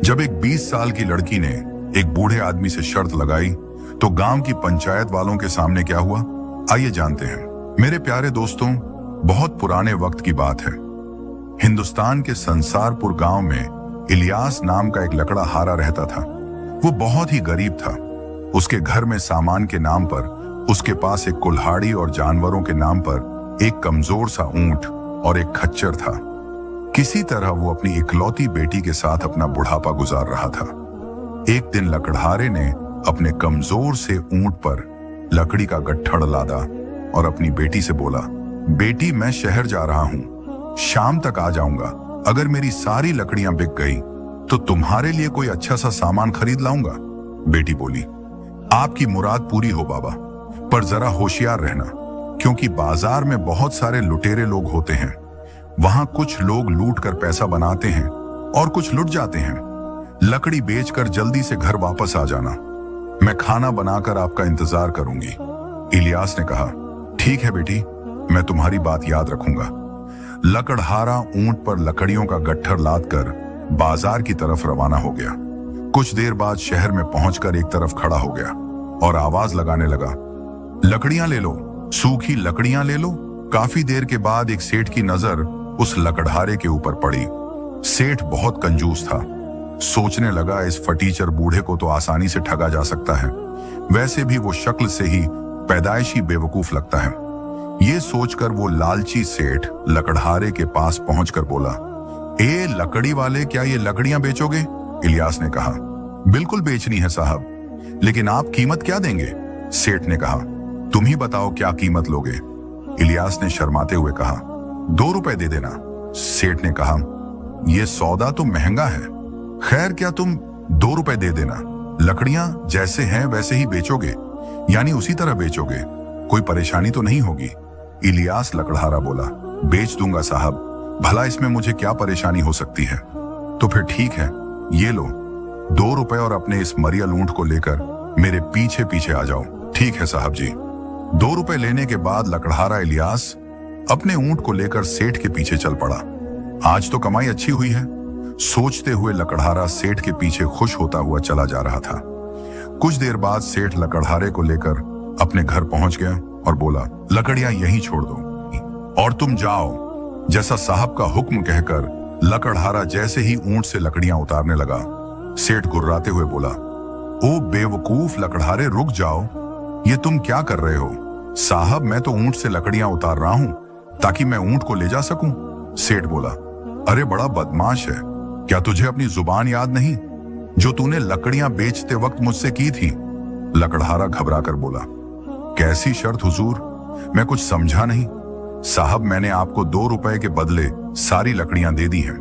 जब एक 20 साल की लड़की ने एक बूढ़े आदमी से शर्त लगाई तो गांव की पंचायत वालों के सामने क्या हुआ, आइए जानते हैं। मेरे प्यारे दोस्तों, बहुत पुराने वक्त की बात है। हिंदुस्तान के संसारपुर गांव में इलियास नाम का एक लकड़हारा रहता था। वो बहुत ही गरीब था। उसके घर में सामान के नाम पर उसके पास एक कुल्हाड़ी और जानवरों के नाम पर एक कमजोर सा ऊंट और एक खच्चर था। किसी तरह वो अपनी इकलौती बेटी के साथ अपना बुढ़ापा गुजार रहा था। एक दिन लकड़हारे ने अपने कमजोर से ऊंट पर लकड़ी का गट्ठड़ लादा और अपनी बेटी से बोला, बेटी मैं शहर जा रहा हूं, शाम तक आ जाऊंगा। अगर मेरी सारी लकड़ियां बिक गई तो तुम्हारे लिए कोई अच्छा सा सामान खरीद लाऊंगा। बेटी बोली, आपकी मुराद पूरी हो बाबा, पर जरा होशियार रहना, क्योंकि बाजार में बहुत सारे लुटेरे लोग होते हैं। वहां कुछ लोग लूट कर पैसा बनाते हैं और कुछ लुट जाते हैं। लकड़ी बेचकर जल्दी से घर वापस आ जाना, मैं खाना बनाकर आपका इंतजार करूंगी। इलियास ने कहा, ठीक है बेटी, मैं तुम्हारी बात याद रखूंगा। लकड़हारा ऊंट पर लकड़ियों का गट्ठर लादकर बाजार की तरफ रवाना हो गया। कुछ देर बाद शहर में पहुंचकर एक तरफ खड़ा हो गया और आवाज लगाने लगा, लकड़ियां ले लो, सूखी लकड़ियां ले लो। काफी देर के बाद एक सेठ की नजर उस लकड़हारे के ऊपर पड़ी। सेठ बहुत कंजूस था। सोचने लगा, इस फटीचर बूढ़े को तो आसानी से ठगा जा सकता है। वैसे भी वो शक्ल से ही पैदाइशी बेवकूफ लगता है। ये सोचकर वो लालची सेठ लकड़हारे के पास पहुंचकर बोला, ए लकड़ी वाले, क्या ये लकड़ियां बेचोगे? इलियास ने कहा, बिल्कुल बेचनी है साहब, लेकिन आप कीमत क्या देंगे? सेठ ने कहा, तुम ही बताओ क्या कीमत लोगे? इलियास ने शर्माते हुए कहा, 2 रुपए दे देना। सेठ ने कहा, यह सौदा तो महंगा है, खैर क्या तुम 2 रुपए दे देना। लकड़ियां जैसे हैं वैसे ही बेचोगे, यानी उसी तरह बेचोगे, कोई परेशानी तो नहीं होगी? इलियास लकड़हारा बोला, बेच दूंगा साहब, भला इसमें मुझे क्या परेशानी हो सकती है? तो फिर ठीक है, ये लो 2 रुपए और अपने इस मरियल ऊंट को लेकर मेरे पीछे पीछे आ जाओ। ठीक है साहब जी। 2 रुपए लेने के बाद लकड़हारा इलियास अपने ऊंट को लेकर सेठ के पीछे चल पड़ा। आज तो कमाई अच्छी हुई है, सोचते हुए लकड़हारा सेठ के पीछे खुश होता हुआ चला जा रहा था। कुछ देर बाद सेठ लकड़हारे को लेकर अपने घर पहुंच गया और बोला, लकड़ियां यहीं छोड़ दो और तुम जाओ। जैसा साहब का हुक्म कहकर लकड़हारा जैसे ही ऊंट से लकड़ियां उतारने लगा, सेठ गुर्राते हुए बोला, ओ बेवकूफ लकड़हारे, रुक जाओ, ये तुम क्या कर रहे हो? साहब मैं तो ऊंट से लकड़ियां उतार रहा हूं ताकि मैं ऊंट को ले जा सकूं। सेठ बोला, अरे बड़ा बदमाश है, क्या तुझे अपनी जुबान याद नहीं जो तूने लकड़ियां बेचते वक्त मुझसे की थी? लकड़हारा घबराकर बोला, कैसी शर्त हुजूर, मैं कुछ समझा नहीं। साहब मैंने आपको 2 रुपए के बदले सारी लकड़ियां दे दी हैं,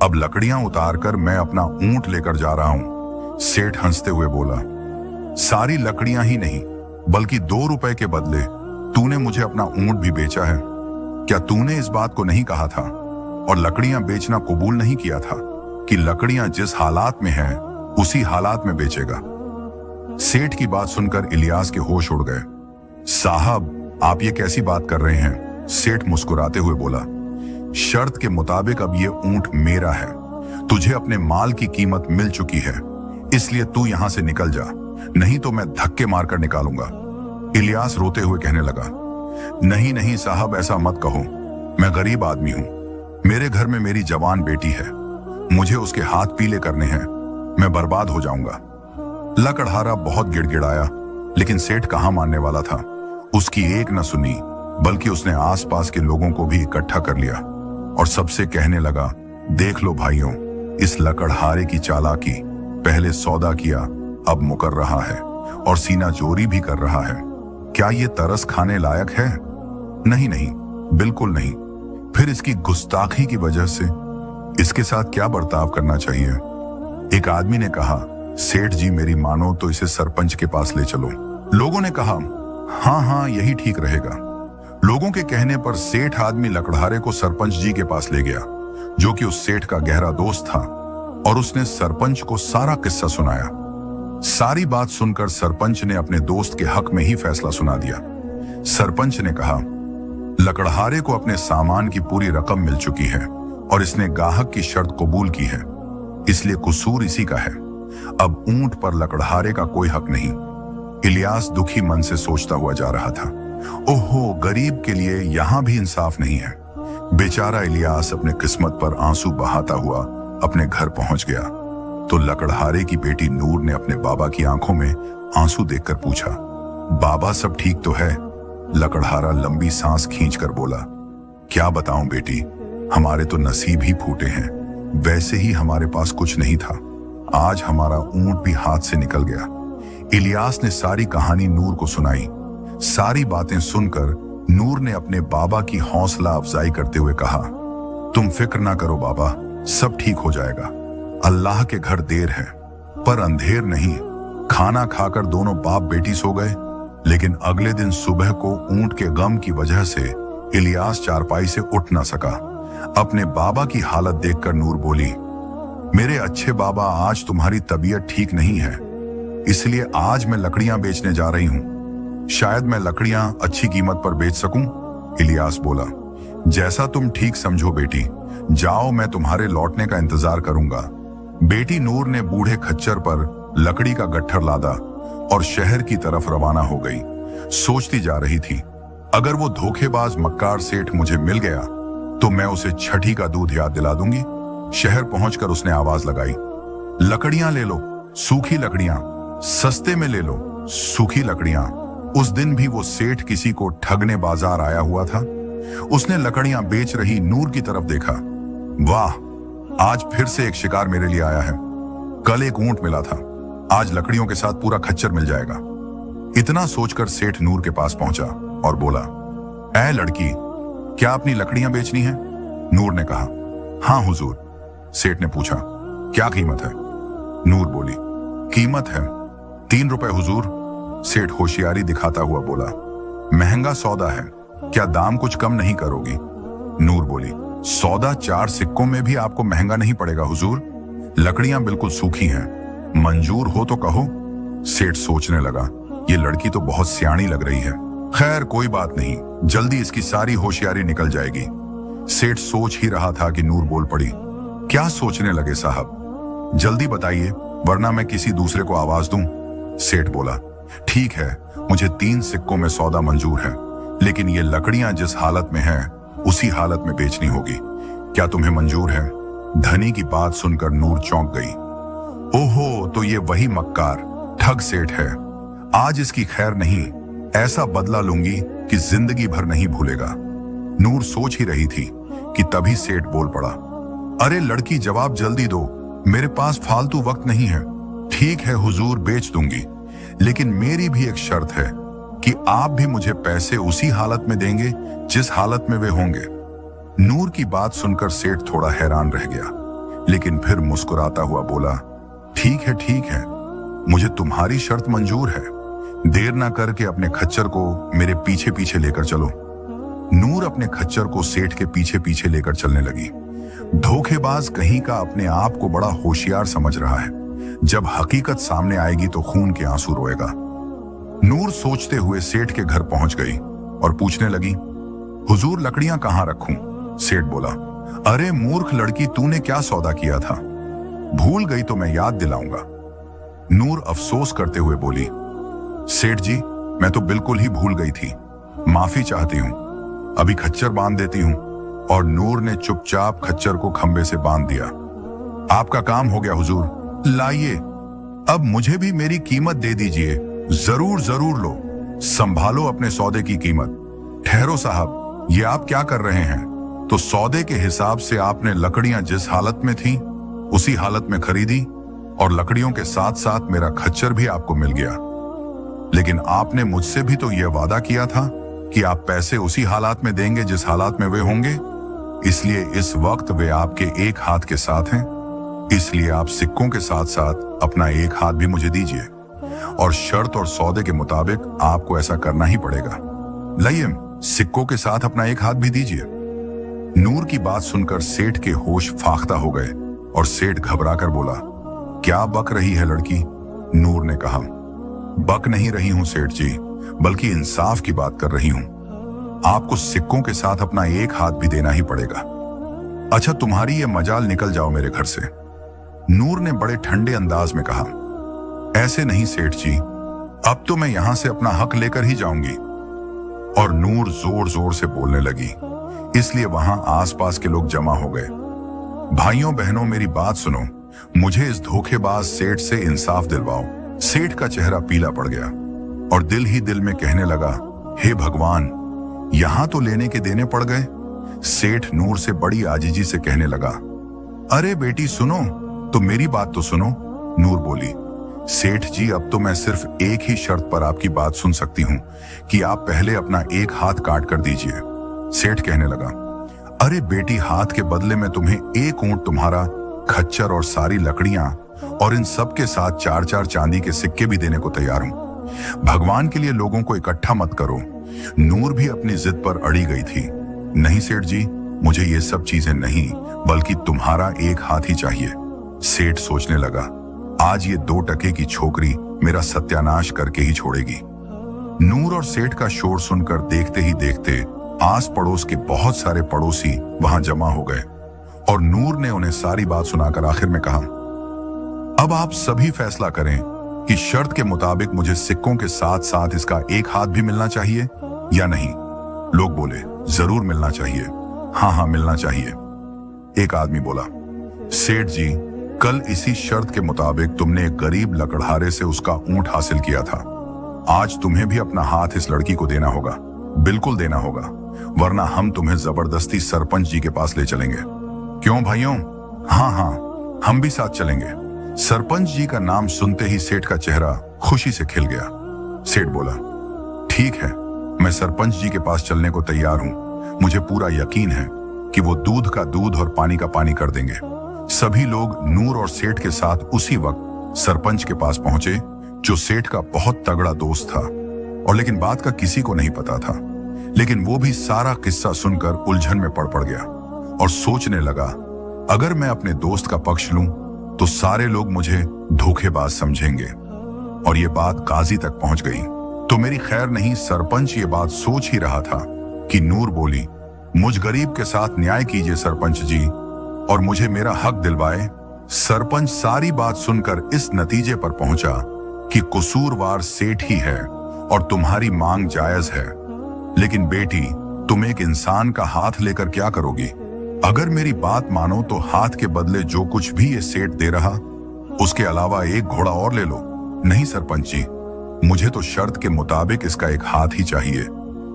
अब लकड़ियां उतारकर मैं अपना ऊंट लेकर जा रहा हूं। सेठ हंसते हुए बोला, सारी लकड़ियां ही नहीं बल्कि 2 रुपए के बदले तूने मुझे अपना ऊंट भी बेचा है। क्या तूने इस बात को नहीं कहा था और लकड़ियां बेचना कबूल नहीं किया था कि लकड़ियां जिस हालात में हैं उसी हालात में बेचेगा? सेठ की बात सुनकर इलियास के होश उड़ गए। साहब आप ये कैसी बात कर रहे हैं? सेठ मुस्कुराते हुए बोला, शर्त के मुताबिक अब ये ऊंट मेरा है, तुझे अपने माल की कीमत मिल चुकी है, इसलिए तू यहां से निकल जा, नहीं तो मैं धक्के मारकर निकालूंगा। इलियास रोते हुए कहने लगा, नहीं नहीं साहब, ऐसा मत कहो, मैं गरीब आदमी हूं, मेरे घर में मेरी जवान बेटी है, मुझे उसके हाथ पीले करने हैं, मैं बर्बाद हो जाऊंगा। लकड़हारा बहुत गिड़गिड़ाया, लेकिन सेठ कहां मानने वाला था। उसकी एक न सुनी, बल्कि उसने आसपास के लोगों को भी इकट्ठा कर लिया और सबसे कहने लगा, देख लो भाइयों, इस लकड़हारे की चालाकी, पहले सौदा किया अब मुकर रहा है और सीना जोरी भी कर रहा है। क्या ये तरस खाने लायक है? नहीं नहीं, बिल्कुल नहीं। फिर इसकी गुस्ताखी की वजह से इसके साथ क्या बर्ताव करना चाहिए? एक आदमी ने कहा, सेठ जी मेरी मानो तो इसे सरपंच के पास ले चलो। लोगों ने कहा, हाँ हाँ यही ठीक रहेगा। लोगों के कहने पर सेठ आदमी लकड़हारे को सरपंच जी के पास ले गया, जो कि उस सेठ का गहरा दोस्त था, और उसने सरपंच को सारा किस्सा सुनाया। सारी बात सुनकर सरपंच ने अपने दोस्त के हक में ही फैसला सुना दिया। सरपंच ने कहा, लकड़हारे को अपने सामान की पूरी रकम मिल चुकी है और इसने गाहक की शर्त कबूल की है। इसलिए कसूर इसी का है। अब ऊंट पर लकड़हारे का कोई हक नहीं। इलियास दुखी मन से सोचता हुआ जा रहा था, ओहो, गरीब के लिए यहां भी इंसाफ नहीं है। बेचारा इलियास अपने किस्मत पर आंसू बहाता हुआ अपने घर पहुंच गया तो लकड़हारे की बेटी नूर ने अपने बाबा की आंखों में आंसू देखकर पूछा, बाबा सब ठीक तो है? लकड़हारा लंबी सांस खींचकर बोला, क्या बताऊं बेटी, हमारे तो नसीब ही फूटे हैं। वैसे ही हमारे पास कुछ नहीं था, आज हमारा ऊंट भी हाथ से निकल गया। इलियास ने सारी कहानी नूर को सुनाई। सारी बातें सुनकर नूर ने अपने बाबा की हौसला अफजाई करते हुए कहा, तुम फिक्र ना करो बाबा, सब ठीक हो जाएगा। अल्लाह के घर देर है पर अंधेर नहीं। खाना खाकर दोनों बाप बेटी सो गए, लेकिन अगले दिन सुबह को ऊंट के गम की वजह से इलियास चारपाई से उठ ना सका। अपने बाबा की हालत देखकर नूर बोली, मेरे अच्छे बाबा, आज तुम्हारी तबीयत ठीक नहीं है, इसलिए आज मैं लकड़ियां बेचने जा रही हूं। शायद मैं लकड़ियां अच्छी कीमत पर बेच सकूं। इलियास बोला, जैसा तुम ठीक समझो बेटी, जाओ, मैं तुम्हारे लौटने का इंतजार करूंगा। बेटी नूर ने बूढ़े खच्चर पर लकड़ी का गट्ठर लादा और शहर की तरफ रवाना हो गई। सोचती जा रही थी, अगर वो धोखेबाज मक्कार सेठ मुझे मिल गया तो मैं उसे छठी का दूध याद दिला दूंगी। शहर पहुंचकर उसने आवाज लगाई, लकड़ियां ले लो, सूखी लकड़ियां, सस्ते में ले लो, सूखी लकड़ियां। उस दिन भी वो सेठ किसी को ठगने बाजार आया हुआ था। उसने लकड़ियां बेच रही नूर की तरफ देखा। वाह, आज फिर से एक शिकार मेरे लिए आया है। कल एक ऊंट मिला था, आज लकड़ियों के साथ पूरा खच्चर मिल जाएगा। इतना सोचकर सेठ नूर के पास पहुंचा और बोला, ऐ लड़की, क्या अपनी लकड़ियां बेचनी है? नूर ने कहा, हाँ हुजूर। सेठ ने पूछा, क्या कीमत है? नूर बोली, कीमत है 3 रुपए हुजूर। सेठ होशियारी दिखाता हुआ बोला, महंगा सौदा है, क्या दाम कुछ कम नहीं करोगी? नूर बोली, सौदा 4 सिक्कों में भी आपको महंगा नहीं पड़ेगा हुजूर। लकड़ियां बिल्कुल सूखी हैं, मंजूर हो तो कहो। सेठ सोचने लगा, ये लड़की तो बहुत सियाणी लग रही है। खैर कोई बात नहीं, जल्दी इसकी सारी होशियारी निकल जाएगी। सेठ सोच ही रहा था कि नूर बोल पड़ी, क्या सोचने लगे साहब, जल्दी बताइए वरना मैं किसी दूसरे को आवाज दूं। सेठ बोला, ठीक है, मुझे 3 सिक्कों में सौदा मंजूर है, लेकिन ये लकड़ियां जिस हालत में हैं उसी हालत में बेचनी होगी। क्या तुम्हें मंजूर है? धनी की बात सुनकर नूर चौंक गई। ओहो, तो ये वही मक्कार ठग सेठ है। आज इसकी खैर नहीं, ऐसा बदला लूंगी कि जिंदगी भर नहीं भूलेगा। नूर सोच ही रही थी कि तभी सेठ बोल पड़ा, अरे लड़की, जवाब जल्दी दो, मेरे पास फालतू वक्त नहीं है। ठीक है हुजूर, बेच दूंगी, लेकिन मेरी भी एक शर्त है कि आप भी मुझे पैसे उसी हालत में देंगे जिस हालत में वे होंगे। नूर की बात सुनकर सेठ थोड़ा हैरान रह गया, लेकिन फिर मुस्कुराता हुआ बोला, ठीक है, मुझे तुम्हारी शर्त मंजूर है। देर ना करके अपने खच्चर को मेरे पीछे पीछे लेकर चलो। नूर अपने खच्चर को सेठ के पीछे पीछे लेकर चलने लगी। धोखेबाज कहीं का अपने आप को बड़ा होशियार समझ रहा है, जब हकीकत सामने आएगी तो खून के आंसू रोएगा। नूर सोचते हुए सेठ के घर पहुंच गई और पूछने लगी, हुजूर लकड़ियां कहां रखूं? सेठ बोला, अरे मूर्ख लड़की, तूने क्या सौदा किया था? भूल गई तो मैं याद दिलाऊंगा। नूर अफसोस करते हुए बोली, सेठ जी, मैं तो बिल्कुल ही भूल गई थी, माफी चाहती हूं, अभी खच्चर बांध देती हूं। और नूर ने चुपचाप खच्चर को खंबे से बांध दिया। आपका काम हो गया हुजूर, लाइए, अब मुझे भी मेरी कीमत दे दीजिए। जरूर लो, संभालो अपने सौदे की कीमत। ठहरो साहब, ये आप क्या कर रहे हैं? तो सौदे के हिसाब से आपने लकड़ियां जिस हालत में थी उसी हालत में खरीदी और लकड़ियों के साथ साथ मेरा खच्चर भी आपको मिल गया। लेकिन आपने मुझसे भी तो यह वादा किया था कि आप पैसे उसी हालात में देंगे जिस हालात में वे होंगे, इसलिए इस वक्त वे आपके एक हाथ के साथ हैं, इसलिए आप सिक्कों के साथ साथ अपना एक हाथ भी मुझे दीजिए और शर्त और सौदे के मुताबिक आपको ऐसा करना ही पड़ेगा। लाइए, सिक्कों के साथ अपना एक हाथ भी दीजिए। नूर की बात सुनकर सेठ के होश फाख्ता हो गए और सेठ घबराकर बोला, क्या बक रही है लड़की? नूर ने कहा, बक नहीं रही हूं सेठ जी, बल्कि इंसाफ की बात कर रही हूं। आपको सिक्कों के साथ अपना एक हाथ भी देना ही पड़ेगा। अच्छा, तुम्हारी ये मजाल, निकल जाओ मेरे घर से। नूर ने बड़े ठंडे अंदाज में कहा, ऐसे नहीं सेठ जी, अब तो मैं यहां से अपना हक लेकर ही जाऊंगी। और नूर जोर जोर से बोलने लगी, इसलिए वहां आसपास के लोग जमा हो गए। भाइयों बहनों, मेरी बात सुनो, मुझे इस धोखेबाज सेठ से इंसाफ दिलवाओ। सेठ का चेहरा पीला पड़ गया और दिल ही दिल में कहने लगा, हे भगवान, यहां तो लेने के देने पड़ गए। सेठ नूर से बड़ी आजीजी से कहने लगा, अरे बेटी सुनो, तो मेरी बात तो सुनो। नूर बोली, सेठ जी, अब तो मैं सिर्फ एक ही शर्त पर आपकी बात सुन सकती हूं कि आप पहले अपना एक हाथ काट कर दीजिए। सेठ कहने लगा, अरे बेटी, हाथ के बदले में तुम्हें एक ऊंट तुम्हारा, खच्चर और सारी लकड़ियां और इन सब के साथ 4-4 चांदी के सिक्के भी देने को तैयार हूं। भगवान के लिए लोगों को इकट्ठा मत करो। नूर भी अपनी जिद पर अड़ी गई थी। नहीं सेठ जी, मुझे ये सब चीजें नहीं, बल्कि तुम्हारा एक हाथ ही चाहिए। सेठ सोचने लगा, आज ये 2 टके की छोकरी मेरा सत्यानाश करके ही छोड़ेगी। नूर और सेठ का शोर सुनकर देखते ही देखते आस पड़ोस के बहुत सारे पड़ोसी वहां जमा हो गए और नूर ने उन्हें सारी बात सुनाकर आखिर में कहा, अब आप सभी फैसला करें कि शर्त के मुताबिक मुझे सिक्कों के साथ साथ इसका एक हाथ भी मिलना चाहिए या नहीं। लोग बोले, जरूर मिलना चाहिए, हाँ हाँ मिलना चाहिए। एक आदमी बोला, सेठ जी, कल इसी शर्त के मुताबिक तुमने एक गरीब लकड़हारे से उसका ऊंट हासिल किया था। आज तुम्हें भी अपना हाथ इस लड़की को देना होगा, बिल्कुल देना होगा, वरना हम तुम्हें जबरदस्ती सरपंच जी के पास ले चलेंगे। क्यों भाइयों? हाँ हाँ, हम भी साथ चलेंगे। सरपंच जी का नाम सुनते ही सेठ का चेहरा खुशी से खिल गया। सेठ बोला, ठीक है, मैं सरपंच जी के पास चलने को तैयार हूं। मुझे पूरा यकीन है कि वो दूध का दूध और पानी का पानी कर देंगे। सभी लोग नूर और सेठ के साथ उसी वक्त सरपंच के पास पहुंचे, जो सेठ का बहुत तगड़ा दोस्त था। और लेकिन बात का किसी को नहीं पता था, लेकिन वो भी सारा किस्सा सुनकर उलझन में पड़ गया और सोचने लगा, अगर मैं अपने दोस्त का पक्ष लूं तो सारे लोग मुझे धोखेबाज समझेंगे और ये बात काजी तक पहुंच गई। तो मेरी खैर नहीं, सरपंच ये बात सोच ही रहा था कि नूर बोली, मुझ गरीब के साथ न्याय कीजिए सरपंच जी और मुझे मेरा हक दिलवाए। सरपंच सारी बात सुनकर इस नतीजे पर पहुंचा कि कसूरवार सेठ ही है और तुम्हारी मांग जायज है। लेकिन बेटी, तुम एक इंसान का हाथ लेकर क्या करोगी? अगर मेरी बात मानो तो हाथ के बदले जो कुछ भी ये सेठ दे रहा, उसके अलावा एक घोड़ा और ले लो। नहीं सरपंच जी, मुझे तो शर्त के मुताबिक इसका एक हाथ ही चाहिए।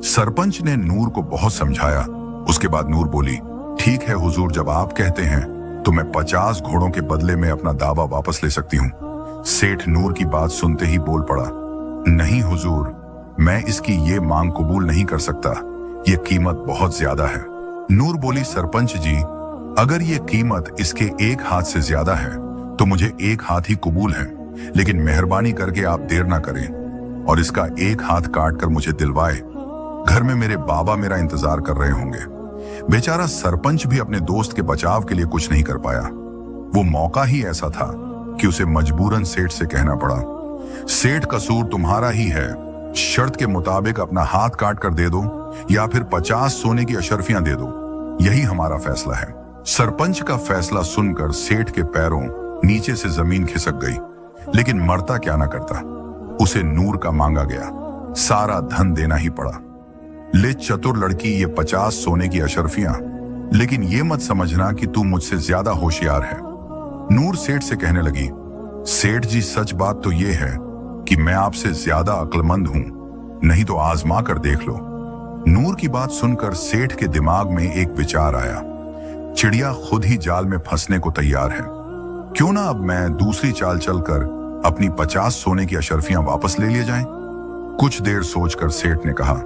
सरपंच ने नूर को बहुत समझाया। उसके बाद नूर बोली, ठीक है हुजूर, जब आप कहते हैं तो मैं 50 घोड़ों के बदले में अपना दावा वापस ले सकती हूँ। सेठ नूर की बात सुनते ही बोल पड़ा, नहीं हुजूर, मैं इसकी ये मांग कबूल नहीं कर सकता, ये कीमत बहुत ज्यादा है। नूर बोली, सरपंच जी, अगर ये कीमत इसके एक हाथ से ज्यादा है तो मुझे एक हाथ ही कबूल है, लेकिन मेहरबानी करके आप देर ना करें और इसका एक हाथ काट कर मुझे दिलवाए। घर में मेरे बाबा मेरा इंतजार कर रहे होंगे। बेचारा सरपंच भी अपने दोस्त के बचाव के लिए कुछ नहीं कर पाया। वो मौका ही ऐसा था कि उसे मजबूरन सेठ से कहना पड़ा, सेठ कसूर तुम्हारा ही है, शर्त के मुताबिक अपना हाथ काट कर दे दो या फिर 50 सोने की अशर्फियां दे दो, यही हमारा फैसला है। सरपंच का फैसला सुनकर सेठ के पैरों नीचे से जमीन खिसक गई, लेकिन मरता क्या ना करता, उसे नूर का मांगा गया सारा धन देना ही पड़ा। ले चतुर लड़की, ये 50 सोने की अशर्फियां, लेकिन ये मत समझना कि तू मुझसे ज्यादा होशियार है। नूर सेठ से कहने लगी, सेठ जी, सच बात तो ये है कि मैं आपसे ज्यादा अक्लमंद हूं, नहीं तो आजमा कर देख लो। नूर की बात सुनकर सेठ के दिमाग में एक विचार आया, चिड़िया खुद ही जाल में फंसने को तैयार है, क्यों ना अब मैं दूसरी चाल चलकर अपनी 50 सोने की अशर्फियां वापस ले लिए जाएं। कुछ देर सोचकर सेठ ने कहा,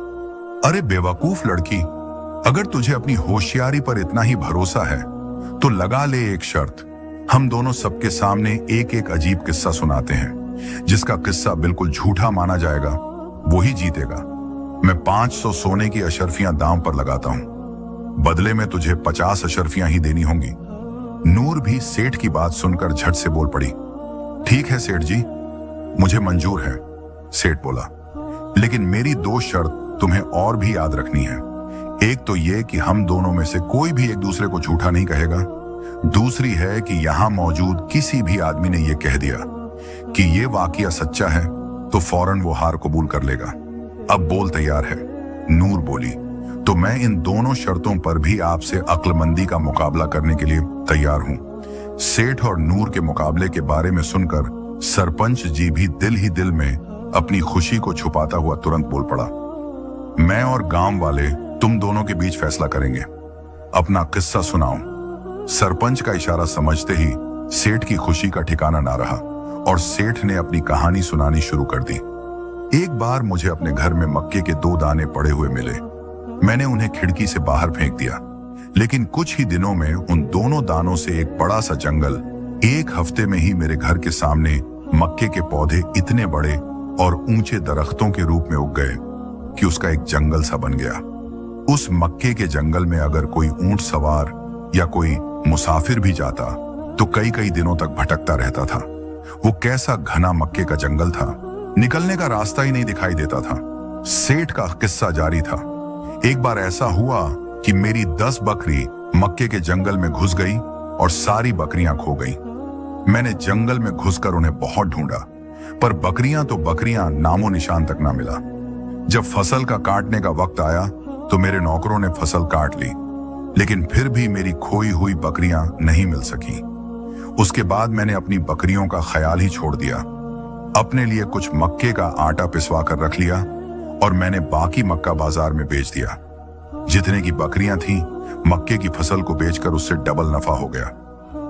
अरे बेवकूफ लड़की, अगर तुझे अपनी होशियारी पर इतना ही भरोसा है तो लगा ले एक शर्त। हम दोनों सबके सामने एक एक अजीब किस्सा सुनाते हैं, जिसका किस्सा बिल्कुल झूठा माना जाएगा वो ही जीतेगा। मैं 500 सोने की अशर्फियां दांव पर लगाता हूं, बदले में तुझे 50 अशर्फियां ही देनी होंगी। नूर भी सेठ की बात सुनकर झट से बोल पड़ी, ठीक है सेठ जी, मुझे मंजूर है। सेठ बोला, लेकिन मेरी 2 शर्त तुम्हें और भी याद रखनी है। एक तो ये कि हम दोनों में से कोई भी एक दूसरे को झूठा नहीं कहेगा। दूसरी है कि यहां मौजूद किसी भी आदमी ने यह कह दिया कि यह वाकया सच्चा है तो फौरन वो हार कबूल कर लेगा। अब बोल तैयार है? नूर बोली, तो मैं इन दोनों शर्तों पर भी आपसे अक्लमंदी का मुकाबला करने के लिए तैयार हूं। सेठ और नूर के मुकाबले के बारे में सुनकर सरपंच जी भी दिल ही दिल में अपनी खुशी को छुपाता हुआ तुरंत बोल पड़ा, मैं और गांव वाले तुम दोनों के बीच फैसला करेंगे, अपना किस्सा सुनाओ। सरपंच का इशारा समझते ही सेठ की खुशी का ठिकाना ना रहा और सेठ ने अपनी कहानी सुनानी शुरू कर दी। एक बार मुझे अपने घर में मक्के के 2 दाने पड़े हुए मिले। मैंने उन्हें खिड़की से बाहर फेंक दिया, लेकिन कुछ ही दिनों में उन दोनों दानों से एक बड़ा सा जंगल, 1 हफ्ते में ही मेरे घर के सामने मक्के के पौधे इतने बड़े और ऊंचे दरख्तों के रूप में उग गए कि उसका एक जंगल सा बन गया। उस मक्के के जंगल में अगर कोई ऊंट सवार या कोई मुसाफिर भी जाता तो कई कई दिनों तक भटकता रहता था। वो कैसा घना मक्के का जंगल था, निकलने का रास्ता ही नहीं दिखाई देता था। सेठ का किस्सा जारी था। एक बार ऐसा हुआ कि मेरी 10 बकरी मक्के के जंगल में घुस गई और सारी बकरियां खो गई। मैंने जंगल में घुसकर उन्हें बहुत ढूंढा, पर बकरियां तो बकरियां, नामो निशान तक ना मिला। जब फसल का काटने का वक्त आया तो मेरे नौकरों ने फसल काट ली, लेकिन फिर भी मेरी खोई हुई बकरियां नहीं मिल सकी। उसके बाद मैंने अपनी बकरियों का ख्याल ही छोड़ दिया। अपने लिए कुछ मक्के का आटा पिसवा कर रख लिया और मैंने बाकी मक्का बाजार में बेच दिया। जितने की बकरियां थीं, मक्के की फसल को बेचकर उससे डबल नफा हो गया।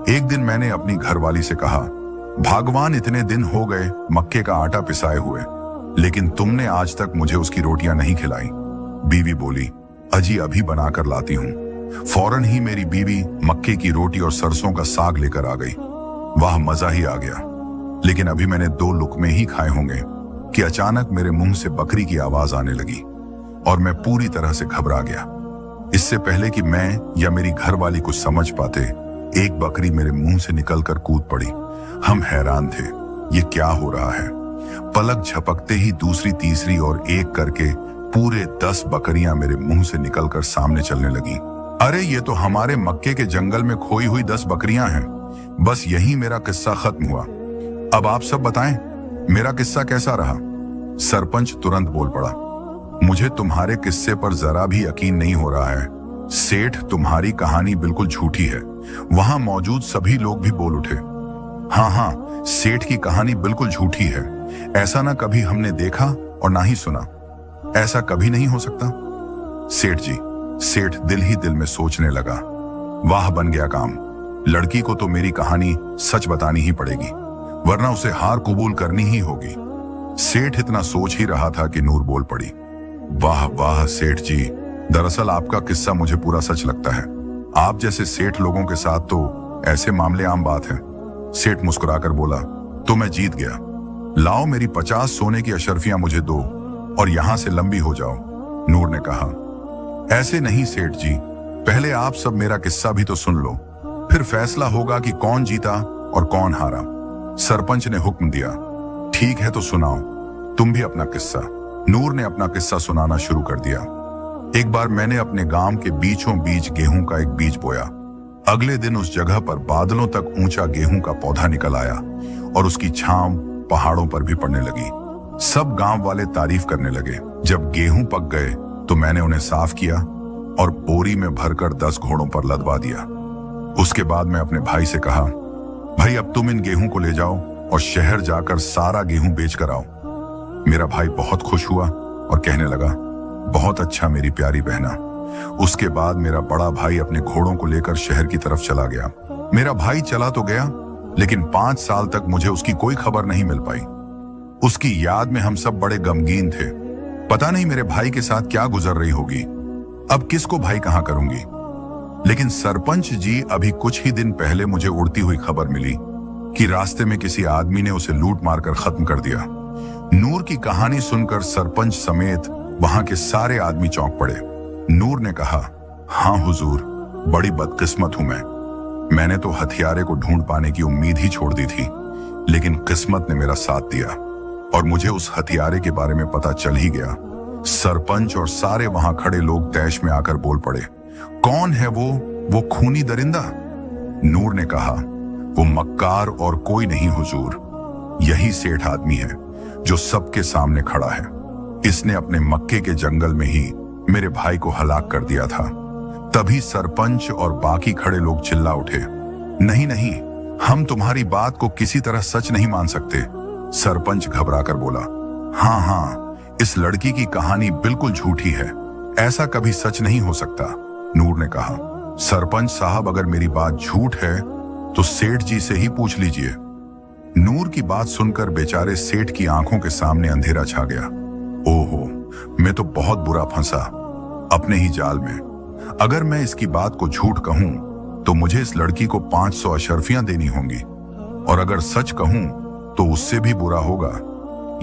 एक दिन मैंने अपनी घरवाली से कहा, भगवान, इतने दिन हो गए मक्के का आटा पिसाए हुए, लेकिन तुमने आज तक मुझे उसकी रोटियां नहीं खिलाई। बीवी बोली, अजी अभी बनाकर लाती हूं। फौरन ही मेरी बीवी मक्के की रोटी और सरसों का साग लेकर आ गई। वाह, मजा ही आ गया। लेकिन अभी मैंने 2 लुकमे ही खाए होंगे कि अचानक मेरे मुंह से बकरी की आवाज आने लगी और मैं पूरी तरह से घबरा गया। इससे पहले कि मैं या मेरी घरवाली कुछ समझ पाते, एक बकरी मेरे मुंह से निकलकर कूद पड़ी। हम हैरान थे, ये क्या हो रहा है। पलक झपकते ही दूसरी, तीसरी और एक करके पूरे 10 बकरियां मेरे मुंह से निकलकर सामने चलने लगी। अरे ये तो हमारे मक्के के जंगल में खोई हुई 10 बकरियां हैं। बस यही मेरा किस्सा खत्म हुआ। अब आप सब बताएं, मेरा किस्सा कैसा रहा? सरपंच तुरंत बोल पड़ा, मुझे तुम्हारे किस्से पर जरा भी यकीन नहीं हो रहा है। सेठ, तुम्हारी कहानी बिल्कुल झूठी है। वहां मौजूद सभी लोग भी बोल उठे, हाँ हाँ, सेठ की कहानी बिल्कुल झूठी है। ऐसा ना कभी हमने देखा और ना ही सुना। ऐसा कभी नहीं हो सकता। सेठ जी, सेठ दिल ही दिल में सोचने लगा, वाह, बन गया काम। लड़की को तो मेरी कहानी सच बतानी ही पड़ेगी, वरना उसे हार कबूल करनी ही होगी। सेठ इतना सोच ही रहा था कि नूर बोल पड़ी, वाह वाह सेठ जी, दरअसल आपका किस्सा मुझे पूरा सच लगता है। आप जैसे सेठ लोगों के साथ तो ऐसे मामले आम बात है। सेठ मुस्कुराकर बोला, तो मैं जीत गया। लाओ मेरी 50 सोने की अशर्फियां मुझे दो और यहां से लंबी हो जाओ। नूर ने कहा, ऐसे नहीं सेठ जी, पहले आप सब मेरा किस्सा भी तो सुन लो, फिर फैसला होगा कि कौन जीता और कौन हारा। सरपंच ने हुक्म दिया, ठीक है तो सुनाओ तुम भी अपना किस्सा। नूर ने अपना किस्सा सुनाना शुरू कर दिया। एक बार मैंने अपने गांव के बीचों बीच गेहूं का एक बीज बोया। अगले दिन उस जगह पर बादलों तक ऊंचा गेहूं का पौधा निकल आया और उसकी छांव पहाड़ों पर भी पड़ने लगी। सब गांव वाले तारीफ करने लगे। जब गेहूं पक गए तो मैंने उन्हें साफ किया और बोरी में भरकर 10 घोड़ों पर लदवा दिया। उसके बाद मैं अपने भाई से कहा, भाई अब तुम इन गेहूं को ले जाओ और शहर जाकर सारा गेहूं बेच कर आओ। मेरा भाई बहुत खुश हुआ और कहने लगा, बहुत अच्छा मेरी प्यारी बहना। उसके बाद मेरा बड़ा भाई अपने घोड़ों को लेकर शहर की तरफ चला गया। मेरा भाई चला तो गया, लेकिन 5 साल तक मुझे उसकी कोई खबर नहीं मिल पाई। उसकी याद में हम सब बड़े गमगीन थे। पता नहीं मेरे भाई के साथ क्या गुजर रही होगी। अब किसको भाई कहां करूंगी। लेकिन सरपंच जी, अभी कुछ ही दिन पहले मुझे उड़ती हुई खबर मिली कि रास्ते में किसी आदमी ने उसे लूट मारकर खत्म कर दिया। नूर की कहानी सुनकर सरपंच समेत वहां के सारे आदमी चौंक पड़े। नूर ने कहा, हाँ हुजूर, बड़ी बदकिस्मत हूं मैंने तो हथियारे को ढूंढ पाने की उम्मीद ही छोड़ दी थी, लेकिन किस्मत ने मेरा साथ दिया और मुझे उस हथियारे के बारे में पता चल ही गया। सरपंच और सारे वहां खड़े लोग तैश में आकर बोल पड़े, कौन है वो खूनी दरिंदा? नूर ने कहा, वो मक्कार और कोई नहीं हुजूर, यही सेठ आदमी है जो सबके सामने खड़ा है। इसने अपने मक्के के जंगल में ही मेरे भाई को हलाक कर दिया था। तभी सरपंच और बाकी खड़े लोग चिल्ला उठे, नहीं नहीं, हम तुम्हारी बात को किसी तरह सच नहीं मान सकते। सरपंच घबराकर बोला, हाँ हाँ, इस लड़की की कहानी बिल्कुल झूठी है, ऐसा कभी सच नहीं हो सकता। नूर ने कहा, सरपंच साहब, अगर मेरी बात झूठ है तो सेठ जी से ही पूछ लीजिए। नूर की बात सुनकर बेचारे सेठ की आंखों के सामने अंधेरा छा गया। ओहो, मैं तो बहुत बुरा फंसा अपने ही जाल में। अगर मैं इसकी बात को झूठ कहूं तो मुझे इस लड़की को 500 अशर्फियां देनी होंगी, और अगर सच कहूं तो उससे भी बुरा होगा।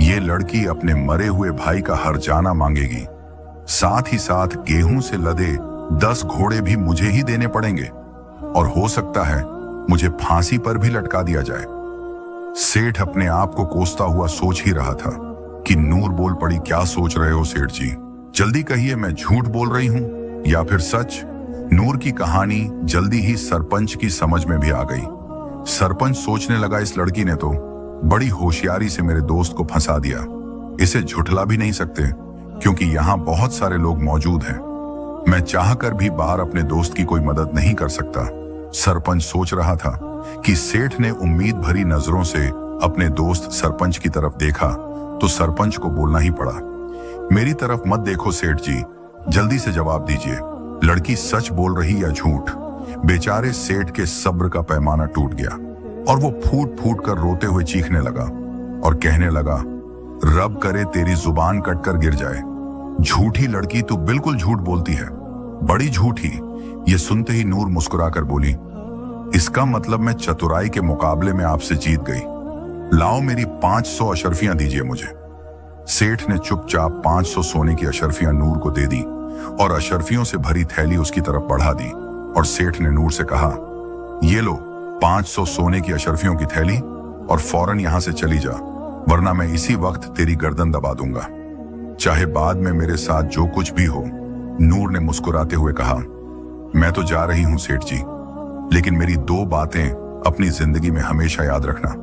ये लड़की अपने मरे हुए भाई का हर्जाना मांगेगी, साथ ही साथ गेहूं से लदे 10 घोड़े भी मुझे ही देने पड़ेंगे, और हो सकता है मुझे फांसी पर भी लटका दिया जाए। सेठ अपने आप को कोसता हुआ सोच ही रहा था कि नूर बोल पड़ी, क्या सोच रहे हो सेठ जी, जल्दी कहिए, मैं झूठ बोल रही हूं या फिर सच। नूर की कहानी जल्दी ही सरपंच की समझ में भी आ गई। सरपंच सोचने लगा, इस लड़की ने तो बड़ी होशियारी से मेरे दोस्त को फंसा दिया, इसे झुठला भी नहीं सकते क्योंकि यहां बहुत सारे लोग मौजूद हैं। मैं चाहकर भी बाहर अपने दोस्त की कोई मदद नहीं कर सकता। सरपंच सोच रहा था कि सेठ ने उम्मीद भरी नजरों से अपने दोस्त सरपंच की तरफ देखा तो सरपंच को बोलना ही पड़ा, मेरी तरफ मत देखो सेठ जी, जल्दी से जवाब दीजिए, लड़की सच बोल रही या झूठ। बेचारे सेठ के सब्र का पैमाना टूट गया और वो फूट फूट कर रोते हुए चीखने लगा और कहने लगा, रब करे तेरी जुबान कटकर गिर जाए, झूठी लड़की, तू बिल्कुल झूठ बोलती है, बड़ी झूठी। ये सुनते ही नूर मुस्कुराकर बोली, इसका मतलब मैं चतुराई के मुकाबले में आपसे जीत गई। लाओ मेरी 500 अशर्फियां दीजिए मुझे। सेठ ने चुपचाप 500 सोने की अशर्फियां नूर को दे दी और अशर्फियों से भरी थैली उसकी तरफ बढ़ा दी, और सेठ ने नूर से कहा, ये लो 500 सोने की अशर्फियों की थैली और फौरन यहां से चली जा, वरना मैं इसी वक्त तेरी गर्दन दबा दूंगा, चाहे बाद में मेरे साथ जो कुछ भी हो। नूर ने मुस्कुराते हुए कहा, मैं तो जा रही हूं सेठ जी, लेकिन मेरी 2 बातें अपनी जिंदगी में हमेशा याद रखना।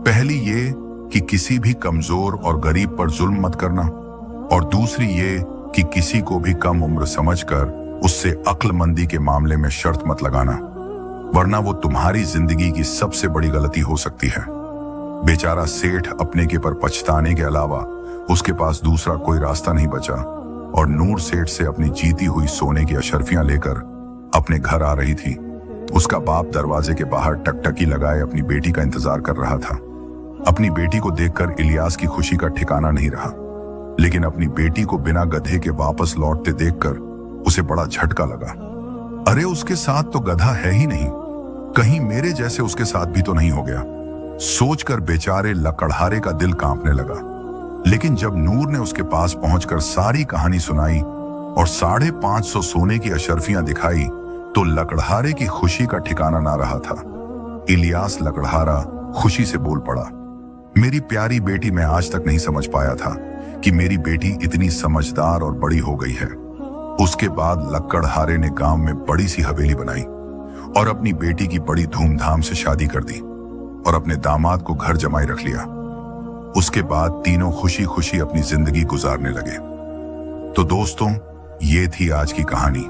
पहली ये कि किसी भी कमजोर और गरीब पर जुल्म मत करना, और दूसरी ये कि किसी को भी कम उम्र समझकर उससे अक्लमंदी के मामले में शर्त मत लगाना, वरना वो तुम्हारी जिंदगी की सबसे बड़ी गलती हो सकती है। बेचारा सेठ अपने के पर पछताने के अलावा उसके पास दूसरा कोई रास्ता नहीं बचा, और नूर सेठ से अपनी जीती हुई सोने की अशर्फियां लेकर अपने घर आ रही थी। उसका बाप दरवाजे के बाहर टकटकी लगाए अपनी बेटी का इंतजार कर रहा था। अपनी बेटी को देखकर इलियास की खुशी का ठिकाना नहीं रहा, लेकिन अपनी बेटी को बिना गधे के वापस लौटते देखकर उसे बड़ा झटका लगा। अरे उसके साथ तो गधा है ही नहीं, कहीं मेरे जैसे उसके साथ भी तो नहीं हो गया, सोचकर बेचारे लकड़हारे का दिल कांपने लगा। लेकिन जब नूर ने उसके पास पहुंचकर सारी कहानी सुनाई और 550 सोने की अशर्फियां दिखाई तो लकड़हारे की खुशी का ठिकाना ना रहा था। इलियास लकड़हारा खुशी से बोल पड़ा, मेरी प्यारी बेटी, मैं आज तक नहीं समझ पाया था कि मेरी बेटी इतनी समझदार और बड़ी हो गई है। उसके बाद लकड़हारे ने गांव में बड़ी सी हवेली बनाई और अपनी बेटी की बड़ी धूमधाम से शादी कर दी और अपने दामाद को घर जमाई रख लिया। उसके बाद तीनों खुशी खुशी अपनी जिंदगी गुजारने लगे। तो दोस्तों, ये थी आज की कहानी।